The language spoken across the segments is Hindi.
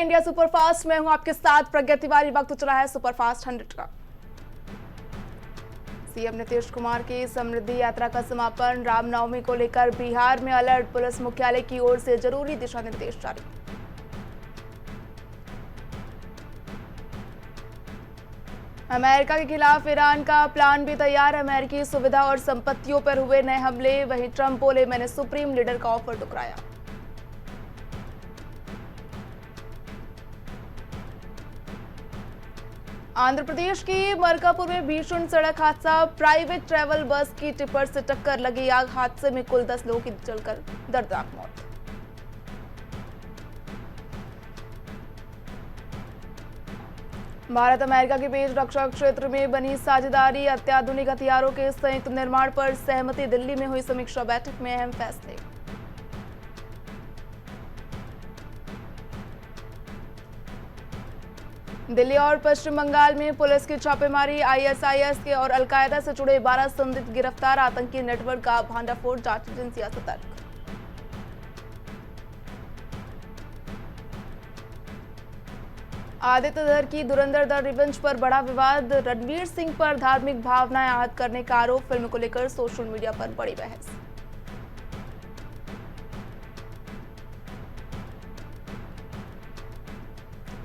इंडिया सुपरफास्ट में हूं आपके साथ प्रज्ञा तिवारी। वक्त चला है सुपरफास्ट 100 का। सीएम नीतीश कुमार की समृद्धि यात्रा का समापन। रामनवमी को लेकर बिहार में अलर्ट। पुलिस मुख्यालय की ओर से जरूरी दिशा निर्देश जारी। अमेरिका के खिलाफ ईरान का प्लान भी तैयार। अमेरिकी सुविधा और संपत्तियों पर हुए नए हमले। वहीं ट्रंप बोले, मैंने सुप्रीम लीडर का ऑफर ठुकराया। आंध्र प्रदेश के मरकापुर में भीषण सड़क हादसा। प्राइवेट ट्रैवल बस की टिप्पर से टक्कर लगी आग। हादसे में कुल 10 लोगों की जलकर दर्दनाक मौत। भारत अमेरिका के बीच रक्षा क्षेत्र में बनी साझेदारी। अत्याधुनिक हथियारों के संयुक्त निर्माण पर सहमति। दिल्ली में हुई समीक्षा बैठक में अहम फैसले। दिल्ली और पश्चिम बंगाल में पुलिस की छापेमारी। आईएसआईएस के और अलकायदा से जुड़े 12 संदिग्ध गिरफ्तार। आतंकी नेटवर्क का भांडाफोड़। जांच एजेंसियां सतर्क। आदित्य धर की धुरंधर द रिवेंज पर बड़ा विवाद। रणवीर सिंह पर धार्मिक भावनाएं आहत करने का आरोप। फिल्म को लेकर सोशल मीडिया पर बड़ी बहस।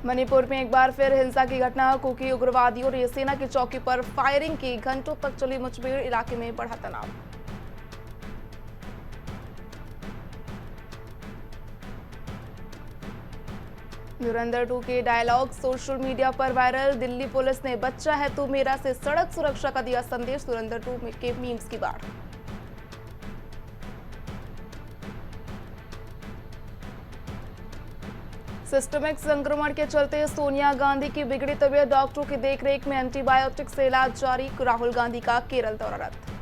मणिपुर में एक बार फिर हिंसा की घटना। कुकी उग्रवादियों ने सेना की चौकी पर फायरिंग की। घंटों तक चली मुठभेड़। इलाके में बढ़ा तनाव। धुरंधर 2 के डायलॉग सोशल मीडिया पर वायरल। दिल्ली पुलिस ने बच्चा है तू मेरा से सड़क सुरक्षा का दिया संदेश। धुरंधर 2 के मीम्स की बाढ़। सिस्टमिक संक्रमण के चलते सोनिया गांधी की बिगड़ी तबीयत। डॉक्टरों की देखरेख में एंटीबायोटिक से इलाज जारी। राहुल गांधी का केरल दौरा रद्द।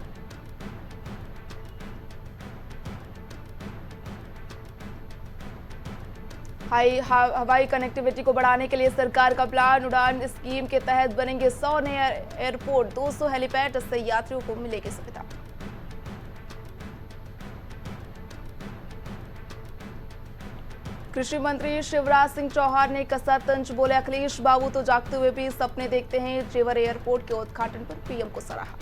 हवाई कनेक्टिविटी को बढ़ाने के लिए सरकार का प्लान। उड़ान स्कीम के तहत बनेंगे 100 नए एयरपोर्ट, 200 हेलीपैड। इससे यात्रियों को मिलेगी सुविधा। कृषि मंत्री शिवराज सिंह चौहान ने कसा तंज। बोले, अखिलेश बाबू तो जागते हुए भी सपने देखते हैं। जेवर एयरपोर्ट के उद्घाटन पर पीएम को सराहा।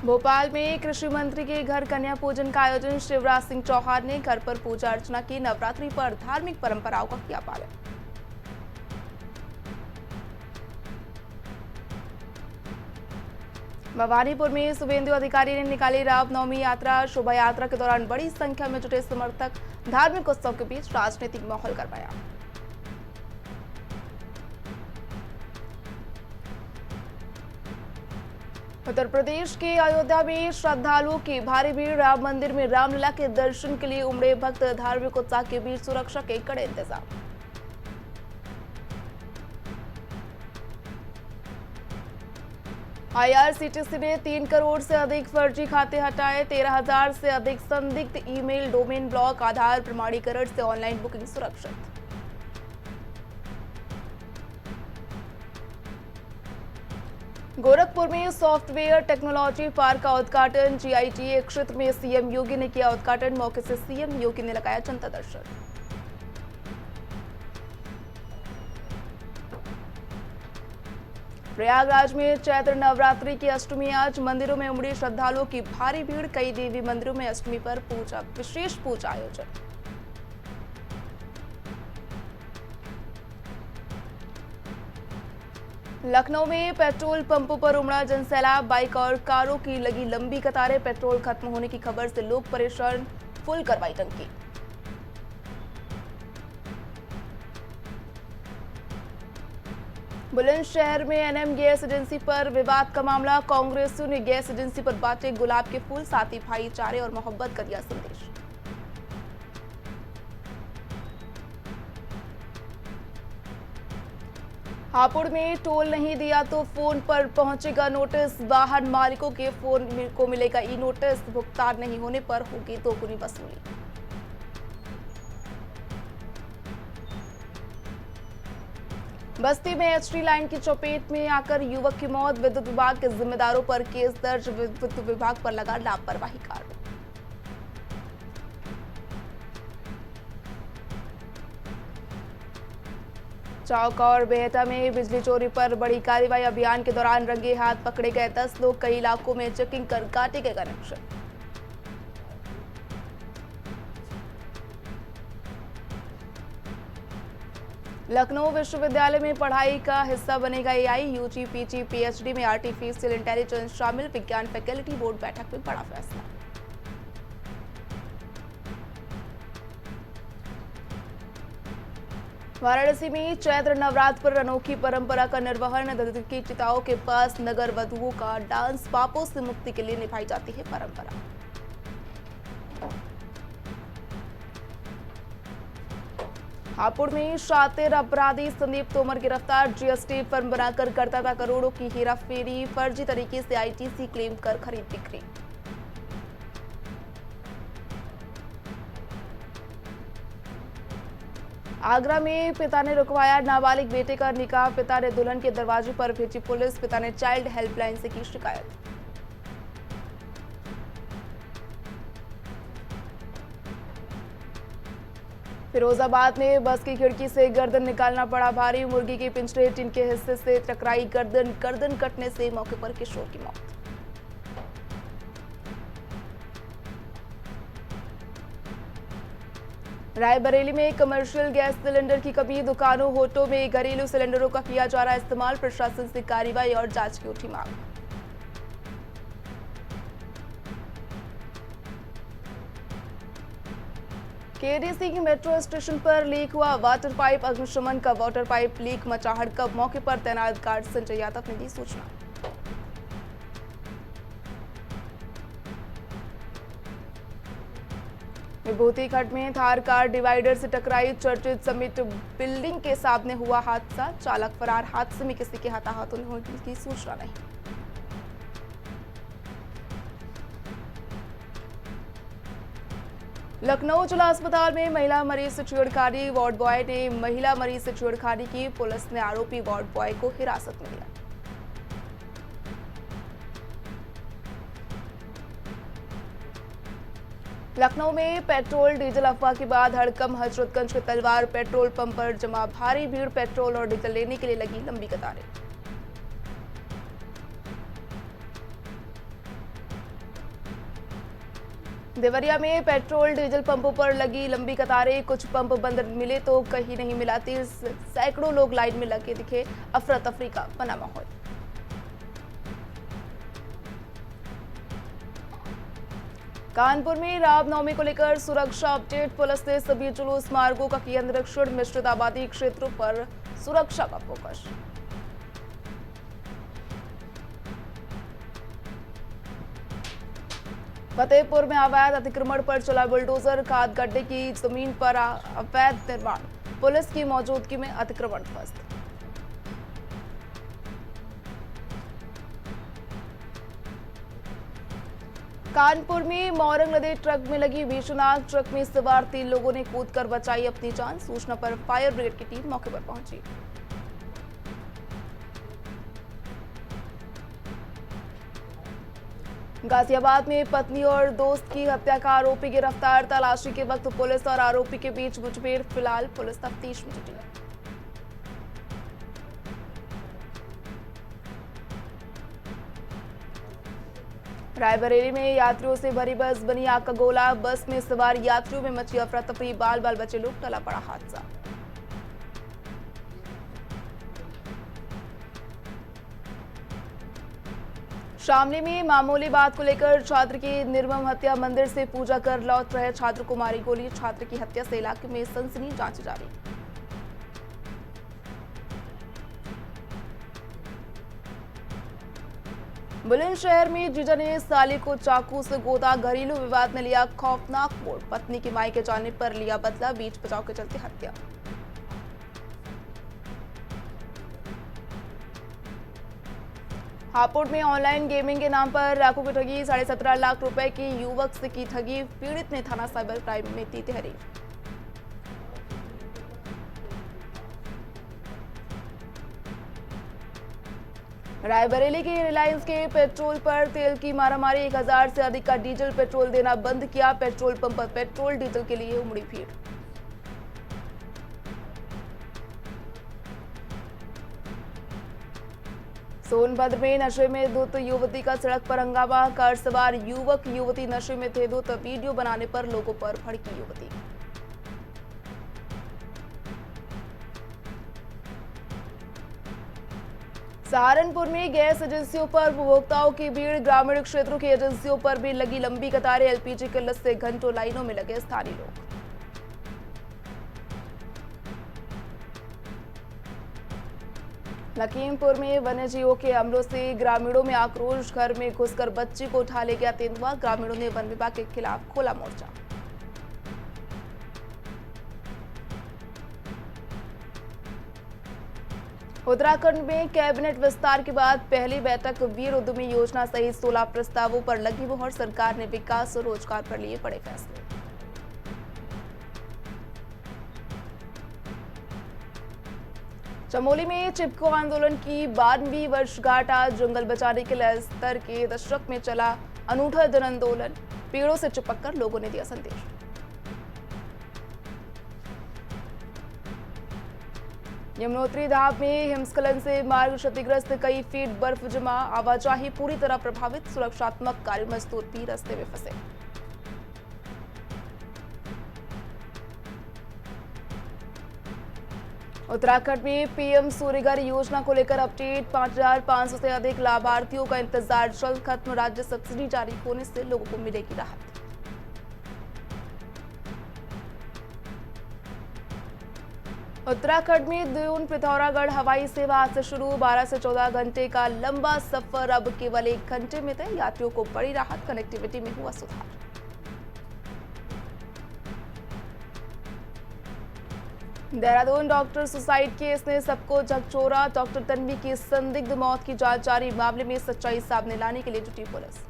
भोपाल में कृषि मंत्री के घर कन्या पूजन का आयोजन। शिवराज सिंह चौहान ने घर पर पूजा अर्चना की। नवरात्रि पर धार्मिक परंपराओं का किया पालन। भवानीपुर में शुभेंदु अधिकारी ने निकाली रामनवमी यात्रा। शोभा यात्रा के दौरान बड़ी संख्या में जुटे समर्थक। धार्मिक उत्सव के बीच राजनीतिक माहौल गरमाया। उत्तर प्रदेश के अयोध्या में श्रद्धालुओं की भारी भीड़। राम मंदिर में रामलला के दर्शन के लिए उमड़े भक्त। धार्मिक उत्साह के बीच सुरक्षा के कड़े इंतजाम। आईआरसीटीसी ने 3 करोड़ से अधिक फर्जी खाते हटाए। 13,000 से अधिक संदिग्ध ईमेल डोमेन ब्लॉक। आधार प्रमाणीकरण से ऑनलाइन बुकिंग सुरक्षित। गोरखपुर में सॉफ्टवेयर टेक्नोलॉजी पार्क का उद्घाटन। जीआईटीए क्षेत्र में सीएम योगी ने किया उद्घाटन। मौके से सीएम योगी ने लगाया जनता दर्शन। प्रयागराज में चैत्र नवरात्रि की अष्टमी आज। मंदिरों में उमड़ी श्रद्धालुओं की भारी भीड़। कई देवी मंदिरों में अष्टमी पर विशेष पूजा आयोजन। लखनऊ में पेट्रोल पंपों पर उमड़ा जनसैलाब। बाइक और कारों की लगी लंबी कतारें। पेट्रोल खत्म होने की खबर से लोग परेशान। फुल करवाई टंकी। बुलंदशहर में एनएम गैस एजेंसी पर विवाद का मामला। कांग्रेसियों ने गैस एजेंसी पर बांटे गुलाब के फूल। साथी भाईचारे और मोहब्बत का दिया संदेश। हापुड़ में टोल नहीं दिया तो फोन पर पहुंचेगा नोटिस। वाहन मालिकों के फोन को मिलेगा ई नोटिस। भुगतान नहीं होने पर होगी दोगुनी वसूली। बस्ती में एचटी लाइन की चपेट में आकर युवक की मौत। विद्युत विभाग के जिम्मेदारों पर केस दर्ज। विद्युत विभाग पर लगा लापरवाही का आरोप। चौक और बेहटा में बिजली चोरी पर बड़ी कार्रवाई। अभियान के दौरान रंगे हाथ पकड़े गए 10 लोग। कई इलाकों में चेकिंग कर काटे गए कनेक्शन। लखनऊ विश्वविद्यालय में पढ़ाई का हिस्सा बनेगा एआई। यूजी, पीजी, पीएचडी में आर्टिफिशियल इंटेलिजेंस शामिल। विज्ञान फैकल्टी बोर्ड बैठक में बड़ा फैसला। वाराणसी में चैत्र नवरात्र पर अनोखी परंपरा का निर्वहन। दत्त की चिताओं के पास नगर वधुओं का डांस। पापों से मुक्ति के लिए निभाई जाती है परंपरा। हापुड़ में शातिर अपराधी संदीप तोमर गिरफ्तार। जीएसटी फर्म बनाकर करता था करोड़ों की हेराफेरी। फर्जी तरीके से आईटीसी क्लेम कर खरीद बिक्री। आगरा में पिता ने रुकवाया नाबालिग बेटे का निकाह। पिता ने दुल्हन के दरवाजे पर भेजी पुलिस। पिता ने चाइल्ड हेल्पलाइन से की शिकायत। फिरोजाबाद में बस की खिड़की से गर्दन निकालना पड़ा भारी। मुर्गी के पिंजरे टिन के हिस्से से टकराई गर्दन। गर्दन कटने से मौके पर किशोर की मौत। रायबरेली में कमर्शियल गैस सिलेंडर की कमी। दुकानों, होटलों में घरेलू सिलेंडरों का किया जा रहा इस्तेमाल। प्रशासन से कार्रवाई और जांच की उठी मांग। केडीसी की मेट्रो स्टेशन पर लीक हुआ वाटर पाइप। अग्निशमन का वाटर पाइप लीक मचा हड़कंप। मौके पर तैनात गार्ड संजय यादव ने दी सूचना। विभूति घाट में थार कार डिवाइडर से टकराई। चर्चित समिट बिल्डिंग के सामने हुआ हादसा। चालक फरार। हादसे में किसी के हताहत होने की सूचना नहीं। लखनऊ जिला अस्पताल में महिला मरीज से छेड़खानी। वार्ड बॉय ने महिला मरीज से छेड़खानी की। पुलिस ने आरोपी वार्ड बॉय को हिरासत में लिया। लखनऊ में पेट्रोल डीजल अफवाह के बाद हड़कंप। हजरतगंज के तलवार पेट्रोल पंप पर जमा भारी भीड़। पेट्रोल और डीजल लेने के लिए लगी लंबी कतारें। देवरिया में पेट्रोल डीजल पंपों पर लगी लंबी कतारें। कुछ पंप बंद मिले तो कहीं नहीं मिला तेल। सैकड़ों लोग लाइन में लगे दिखे। अफरा तफरी का बना माहौल। कानपुर में रामनवमी को लेकर सुरक्षा अपडेट। पुलिस ने सभी जुलूस मार्गों का किया निरीक्षण। मिश्रित आबादी क्षेत्रों पर सुरक्षा का फोकस। फतेहपुर में अवैध अतिक्रमण पर चला बुलडोजर। खाद गड्ढे की जमीन पर अवैध निर्माण। पुलिस की मौजूदगी में अतिक्रमण ध्वस्त। कानपुर में मोरंग नदी ट्रक में लगी भीषण आग। ट्रक में सवार 3 लोगों ने कूदकर बचाई अपनी जान। सूचना पर फायर ब्रिगेड की टीम मौके पर पहुंची। गाजियाबाद में पत्नी और दोस्त की हत्या का आरोपी गिरफ्तार। तलाशी के वक्त पुलिस और आरोपी के बीच मुठभेड़। फिलहाल पुलिस तफ्तीश में जुटी है। रायबरेली में यात्रियों से भरी बस बनी आग का गोला। बस में सवार यात्रियों में मची अफरा तफरी। बाल बाल बचे लोग। टला पड़ा हादसा। शामली में मामूली बात को लेकर छात्र की निर्मम हत्या। मंदिर से पूजा कर लौट रहे छात्र को मारी गोली। छात्र की हत्या से इलाके में सनसनी। जांच जारी। बुलंदशहर में जीजा ने साली को चाकू से गोदा। घरेलू विवाद ने लिया खौफनाक मोड़। पत्नी की माई के जाने पर लिया बदला। बीच बचाव के चलते हत्या। हापुड़ में ऑनलाइन गेमिंग के नाम पर लाखों की ठगी। 17.5 लाख रुपए की युवक से की ठगी। पीड़ित ने थाना साइबर क्राइम में दी तहरीर। रायबरेली की रिलायंस के पेट्रोल पर तेल की मारामारी। 1000 से अधिक का डीजल पेट्रोल देना बंद किया। पेट्रोल पंप पर पेट्रोल डीजल के लिए उमड़ी भीड़। सोनभद्र में नशे में धुत युवती का सड़क पर हंगामा। कार सवार युवक युवती नशे में थे धुत, वीडियो बनाने पर लोगों पर भड़की युवती। सहारनपुर में गैस एजेंसियों पर उपभोक्ताओं की भीड़। ग्रामीण क्षेत्रों की एजेंसियों पर भी लगी लंबी कतारें। एलपीजी किल्लत से घंटों लाइनों में लगे स्थानीय लोग। लखीमपुर में वन्यजीवों के हमलों से ग्रामीणों में आक्रोश। घर में घुसकर बच्ची को उठा ले गया तेंदुआ। ग्रामीणों ने वन विभाग के खिलाफ खोला मोर्चा। उत्तराखंड में कैबिनेट विस्तार के बाद पहली बैठक। वीर उद्यमी योजना सहित 16 प्रस्तावों पर लगी मुहर। सरकार ने विकास और रोजगार पर लिए बड़े फैसले। चमोली में चिपको आंदोलन की 12वीं वर्षगांठ। आज जंगल बचाने के लिए स्तर के दशक में चला अनूठा जन आंदोलन। पेड़ों से चिपककर लोगों ने दिया संदेश। यमुनोत्री धाम में हिमस्खलन से मार्ग क्षतिग्रस्त। कई फीट बर्फ जमा। आवाजाही पूरी तरह प्रभावित। सुरक्षात्मक कार्य मजदूर भी रास्ते में फंसे। उत्तराखंड में पीएम सूर्यघर योजना को लेकर अपडेट। 5,500 से अधिक लाभार्थियों का इंतजार जल्द खत्म। राज्य सब्सिडी जारी होने से लोगों को मिलेगी राहत। उत्तराखंड में दून पिथौरागढ़ हवाई सेवा आज से शुरू। 12 से 14 घंटे का लंबा सफर अब केवल 1 घंटे में तय। यात्रियों को बड़ी राहत। कनेक्टिविटी में हुआ सुधार। देहरादून डॉक्टर सुसाइड केस ने सबको झकझोरा। डॉक्टर तन्वी की संदिग्ध मौत की जांच जारी। मामले में सच्चाई सामने लाने के लिए जुटी पुलिस।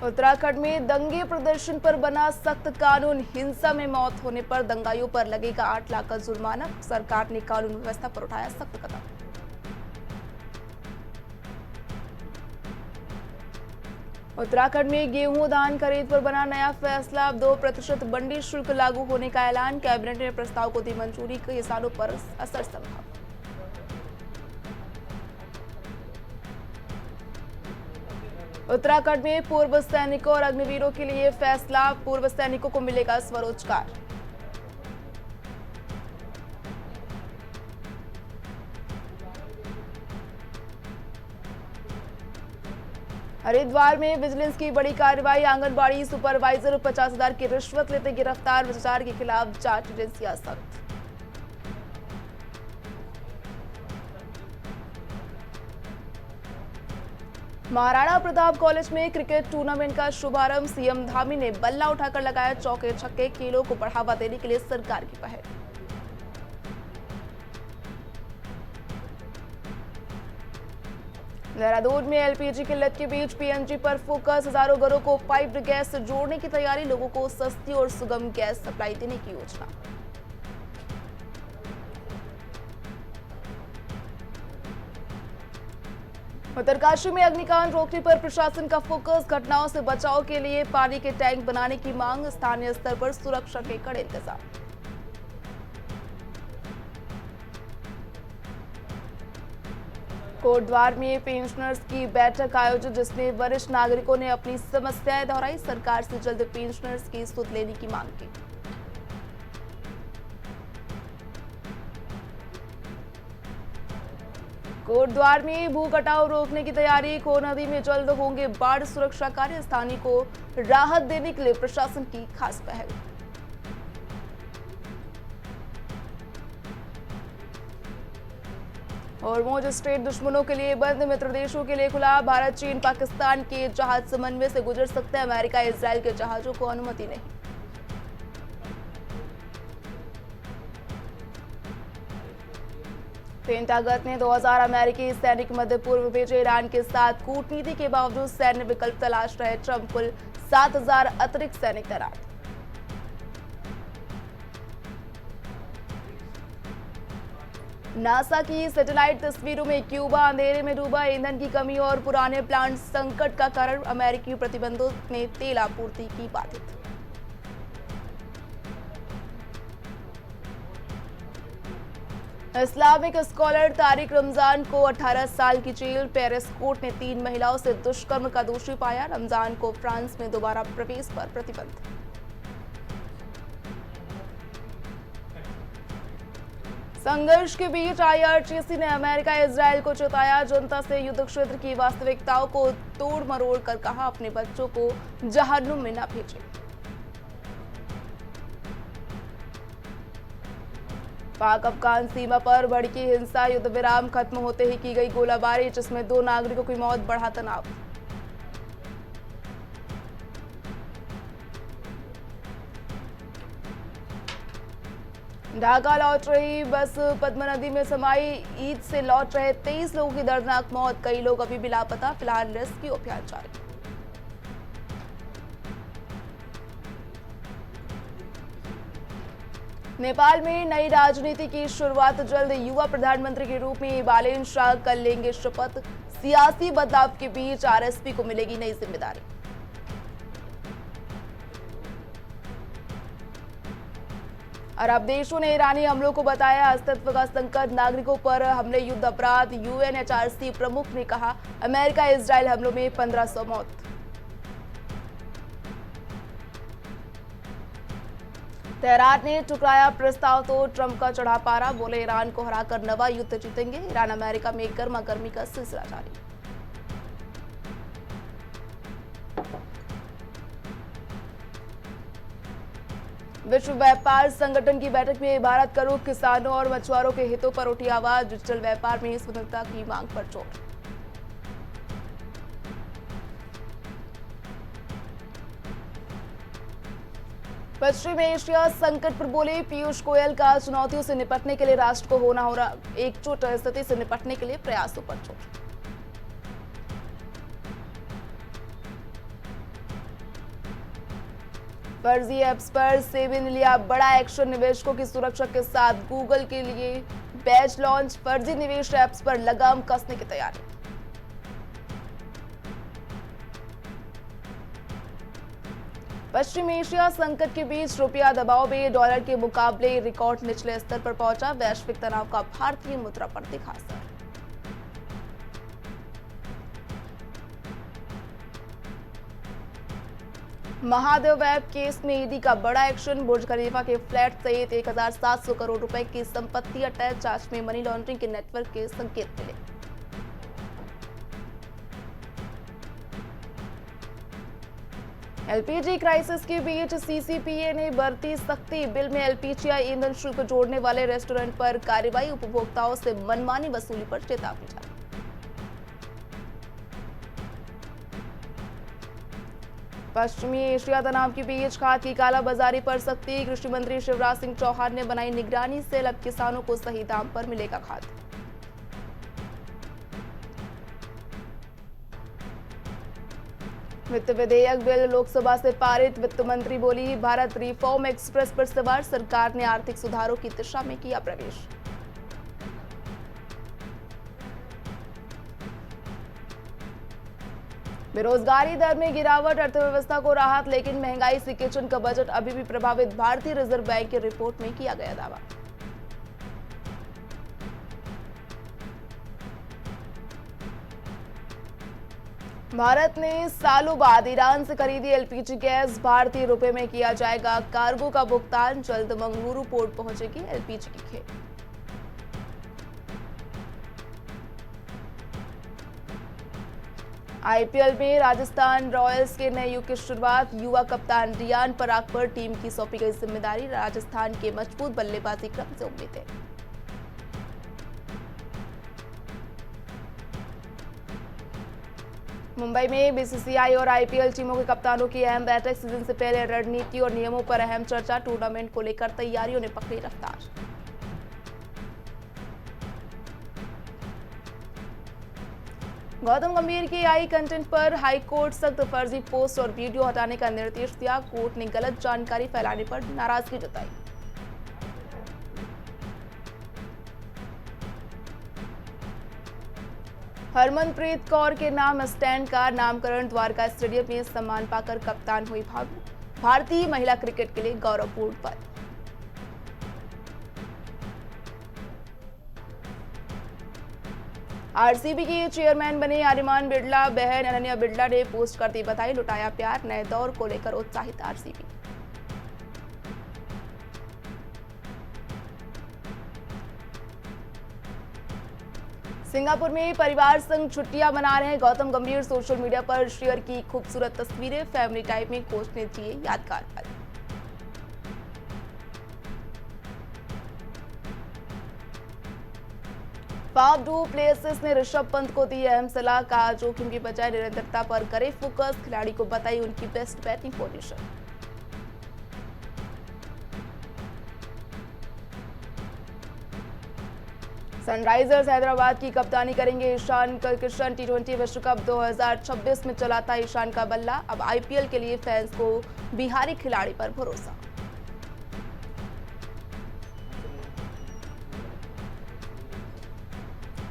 उत्तराखंड में दंगे प्रदर्शन पर बना सख्त कानून। हिंसा में मौत होने पर दंगाइयों पर लगेगा 8 लाख का जुर्माना। सरकार ने कानून व्यवस्था पर उठाया सख्त कदम। उत्तराखंड में गेहूं धान खरीद पर बना नया फैसला। 2% मंडी शुल्क लागू होने का ऐलान। कैबिनेट ने प्रस्ताव को दी मंजूरी। किसानों पर असर संभव। उत्तराखंड में पूर्व सैनिकों और अग्निवीरों के लिए फैसला। पूर्व सैनिकों को मिलेगा स्वरोजगार। हरिद्वार में विजिलेंस की बड़ी कार्रवाई। आंगनबाड़ी सुपरवाइजर 50,000 की रिश्वत लेते गिरफ्तार। भ्रष्टाचार के खिलाफ जांच एजेंसियां सख्त। महाराणा प्रताप कॉलेज में क्रिकेट टूर्नामेंट का शुभारंभ। सीएम धामी ने बल्ला उठाकर लगाया चौके छक्के। खेलों को बढ़ावा देने के लिए सरकार की पहल। देहरादून में एलपीजी किल्लत के बीच पीएनजी पर फोकस। हजारों घरों को पाइप्ड गैस से जोड़ने की तैयारी। लोगों को सस्ती और सुगम गैस सप्लाई देने की योजना। उत्तरकाशी में अग्निकांड रोकने पर प्रशासन का फोकस। घटनाओं से बचाव के लिए पानी के टैंक बनाने की मांग। स्थानीय स्तर पर सुरक्षा के कड़े इंतजाम। कोटद्वार में पेंशनर्स की बैठक आयोजित, जिसमें वरिष्ठ नागरिकों ने अपनी समस्याएं दोहराई। सरकार से जल्द पेंशनर्स की सुध लेने की मांग की। कोटद्वार में भू कटाव रोकने की तैयारी। खो नदी में जल्द होंगे बाढ़ सुरक्षा कार्य। स्थानीय को राहत देने के लिए प्रशासन की खास पहल। हॉर्मुज स्ट्रेट दुश्मनों के लिए बंद, मित्र देशों के लिए खुला। भारत, चीन, पाकिस्तान के जहाज समन्वय से गुजर सकते हैं। अमेरिका, इजराइल के जहाजों को अनुमति नहीं। पेंटागन ने 2000 अमेरिकी सैनिक मध्य पूर्व भेजे। ईरान के साथ कूटनीति के बावजूद सैन्य विकल्प तलाश रहे ट्रंप। कुल 7000 अतिरिक्त सैनिक तैनात। नासा की सैटेलाइट तस्वीरों में क्यूबा अंधेरे में डूबा। ईंधन की कमी और पुराने प्लांट संकट का कारण। अमेरिकी प्रतिबंधों ने तेल आपूर्ति की बाधित। इस्लामिक स्कॉलर तारिक रमजान को 18 साल की जेल। पेरिस कोर्ट ने 3 महिलाओं से दुष्कर्म का दोषी पाया। रमजान को फ्रांस में दोबारा प्रवेश पर प्रतिबंध। संघर्ष के बीच आईआरजीसी ने अमेरिका इजरायल को चेताया। जनता से युद्ध क्षेत्र की वास्तविकताओं को तोड़ मरोड़ कर कहा, अपने बच्चों को जहन्नुम में न भेजें। पाक अफगान सीमा पर भड़की हिंसा। युद्ध विराम खत्म होते ही की गई गोलाबारी, जिसमें 2 नागरिकों की मौत। बढ़ा तनाव। ढाका लौट रही बस पद्मा नदी में समाई। ईद से लौट रहे 23 लोगों की दर्दनाक मौत। कई लोग अभी भी लापता। फिलहाल रेस्क्यू अभियान जारी। नेपाल में नई राजनीति की शुरुआत जल्द। युवा प्रधानमंत्री के रूप में बालेन शाह कल लेंगे शपथ। सियासी बदलाव के बीच आरएसपी को मिलेगी नई जिम्मेदारी। अरब देशों ने ईरानी हमलों को बताया अस्तित्व का संकट। नागरिकों पर हमले युद्ध अपराध। यूएनएचआरसी प्रमुख ने कहा, अमेरिका इजरायल हमलों में 1500 मौत। तेहरान ने ठुकराया प्रस्ताव तो ट्रंप का चढ़ा पारा। बोले, ईरान को हराकर नवा युद्ध जीतेंगे। ईरान अमेरिका में गर्मा गर्मी का सिलसिला जारी। विश्व व्यापार संगठन की बैठक में भारत का रुख किसानों और मछुआरों के हितों पर उठी आवाज। डिजिटल व्यापार में स्वतंत्रता की मांग पर जोर। पश्चिम एशिया संकट पर बोले पीयूष गोयल का, चुनौतियों से निपटने के लिए राष्ट्र को होना एकजुट। स्थिति से निपटने के लिए प्रयासों पर जोर। फर्जी ऐप्स पर सेबी ने लिया बड़ा एक्शन। निवेशकों की सुरक्षा के साथ गूगल के लिए बैच लॉन्च। फर्जी निवेश ऐप्स पर लगाम कसने की तैयारी। पश्चिम एशिया संकट के बीच रुपया दबाव में। डॉलर के मुकाबले रिकॉर्ड निचले स्तर पर पहुंचा। वैश्विक तनाव का भारतीय मुद्रा पर दिखा असर। महादेव वेब केस में ईडी का बड़ा एक्शन। बुर्ज खलीफा के फ्लैट सहित 1700 करोड़ रुपए की संपत्ति अटैच। जांच में मनी लॉन्ड्रिंग के नेटवर्क के संकेत मिले। एलपीजी क्राइसिस के बीच सीसीपीए ने बरती सख्ती। बिल में एलपीजी या ईंधन शुल्क जोड़ने वाले रेस्टोरेंट पर कार्रवाई। उपभोक्ताओं से मनमानी वसूली पर चेतावनी जारी। पश्चिमी एशिया तनाव के बीच खाद की कालाबाजारी पर सख्ती। कृषि मंत्री शिवराज सिंह चौहान ने बनाई निगरानी सेल। अब किसानों को सही दाम पर मिलेगा खाद। वित्त विधेयक बिल लोकसभा से पारित। वित्त मंत्री बोली, भारत रिफॉर्म एक्सप्रेस पर सवार। सरकार ने आर्थिक सुधारों की दिशा में किया प्रवेश। बेरोजगारी दर में गिरावट। अर्थव्यवस्था को राहत, लेकिन महंगाई से किचन का बजट अभी भी प्रभावित। भारतीय रिजर्व बैंक की रिपोर्ट में किया गया दावा। भारत ने सालों बाद ईरान से खरीदी एलपीजी गैस। भारतीय रुपए में किया जाएगा कार्गो का भुगतान। जल्द मंगलुरु पोर्ट पहुंचेगी एलपीजी की खेप। आईपीएल में राजस्थान रॉयल्स के नए युग की शुरुआत। युवा कप्तान रियान पराग पर टीम की सौंपी गई जिम्मेदारी। राजस्थान के मजबूत बल्लेबाजी क्रम से उम्मीद है। मुंबई में बीसीसीआई और आईपीएल टीमों के कप्तानों की अहम बैठक। सीजन से पहले रणनीति और नियमों पर अहम चर्चा। टूर्नामेंट को लेकर तैयारियों ने पकड़ी रफ्तार। गौतम गंभीर की आई कंटेंट पर हाईकोर्ट सख्त। फर्जी पोस्ट और वीडियो हटाने का निर्देश दिया। कोर्ट ने गलत जानकारी फैलाने पर नाराजगी जताई। हरमनप्रीत कौर के नाम स्टैंड का नामकरण। द्वारका स्टेडियम में सम्मान पाकर कप्तान हुई भानु। भारतीय महिला क्रिकेट के लिए गौरवपूर्ण पल। आरसीबी के चेयरमैन बने आर्यमान बिरला, बहन अनन्या बिरला ने पोस्ट कर दी बधाई, लुटाया प्यार, नए दौर को लेकर उत्साहित आरसीबी। सिंगापुर में परिवार संग छुट्टियां मना रहे हैं गौतम गंभीर, सोशल मीडिया पर शेयर की खूबसूरत तस्वीरें, फैमिली टाइम में कोच ने दिए यादगार पल। फाफ डू प्लेसिस ने ऋषभ पंत को दी अहम सलाह, कहा जोखिम की बजाय निरंतरता पर करे फोकस, खिलाड़ी को बताई उनकी best batting position. Sunrisers Hyderabad की कप्तानी करेंगे ईशान किशन, टी20 विश्व कप 2026 में चला था ईशान का बल्ला, अब आईपीएल के लिए फैंस को बिहारी खिलाड़ी पर भरोसा।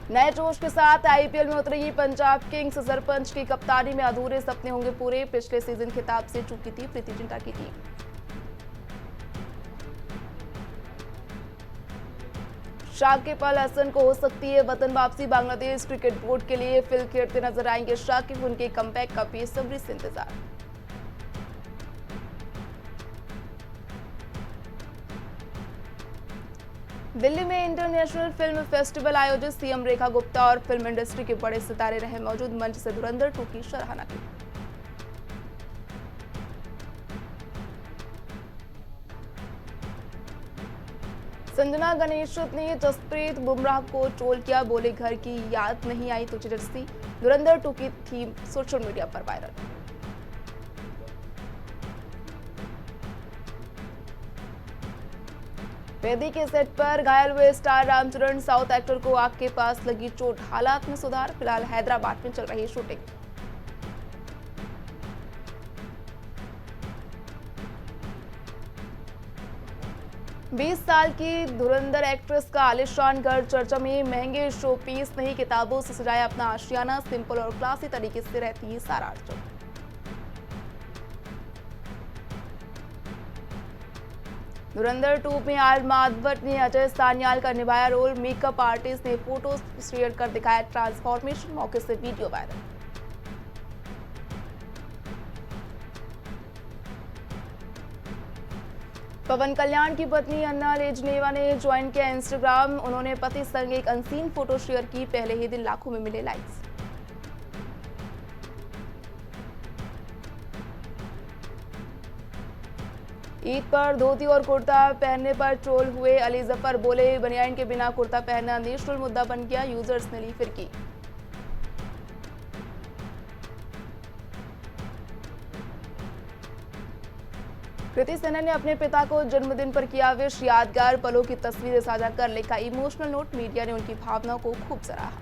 नए जोश के साथ आईपीएल में उतरेगी पंजाब किंग्स, सरपंच की कप्तानी में अधूरे सपने होंगे पूरे, पिछले सीजन खिताब से चूकी थी प्रीति जिंटा की टीम। शाकिब अल हसन को हो सकती है वतन वापसी, बांग्लादेश क्रिकेट बोर्ड के लिए फिल खेलते नजर आएंगे शाकिब, उनके कमबैक का बेसब्री से इंतजार। दिल्ली में इंटरनेशनल फिल्म फेस्टिवल आयोजित, सीएम रेखा गुप्ता और फिल्म इंडस्ट्री के बड़े सितारे रहे मौजूद, मंच से धुरंधर 2 की सराहना की। संजना गणेशत ने जसप्रीत बुमराह को ट्रोल किया, बोले घर की याद नहीं आई तो जर्सी, धुरंधर 2 की थीम सोशल मीडिया पर वायरल। वेदी के सेट पर घायल हुए स्टार रामचरण, साउथ एक्टर को आग के पास लगी चोट, हालात में सुधार, फिलहाल हैदराबाद में चल रही शूटिंग। बीस साल की धुरंधर एक्ट्रेस का आलिशान घर चर्चा में, महंगे शो पीस नहीं किताबों से सजाया अपना आशियाना, सिंपल और क्लासी तरीके से रहती है सारा अर्जुन। धुरंधर 2 में आर माधवन ने अजय सान्याल का निभाया रोल, मेकअप आर्टिस्ट ने फोटो शेयर कर दिखाया ट्रांसफॉर्मेशन, मौके से वीडियो वायरल। पवन कल्याण की पत्नी अन्ना लेजनेवा ने ज्वाइन किया इंस्टाग्राम, उन्होंने पति संग एक अनसीन फोटो शेयर की, पहले ही दिन लाखों में मिले लाइक्स। ईद पर धोती और कुर्ता पहनने पर ट्रोल हुए अली जफर, बोले बनियान के बिना कुर्ता पहनना नेशनल मुद्दा बन गया, यूजर्स ने ली फिरकी। कृति सेनन ने अपने पिता को जन्मदिन पर किया विश, यादगार पलों की तस्वीरें साझा कर लिखा इमोशनल नोट, मीडिया ने उनकी भावनाओं को खूब सराहा।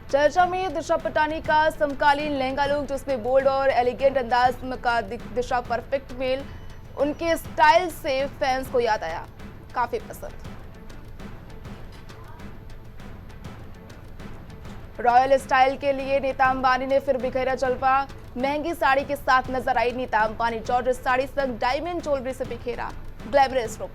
चर्चा में दिशा पटानी का समकालीन लहंगा लुक, जिसमें बोल्ड और एलिगेंट अंदाज का दिशा परफेक्ट मेल, उनके स्टाइल से फैंस को याद आया, काफी पसंद। रॉयल स्टाइल के लिए नीता अंबानी ने फिर बिखेरा जलवा, महंगी साड़ी के साथ नजर आई नीता अंबानी, जॉर्जेट साड़ी संग डायमंड ज्वेलरी से बिखेरा ग्लैमरस लुक।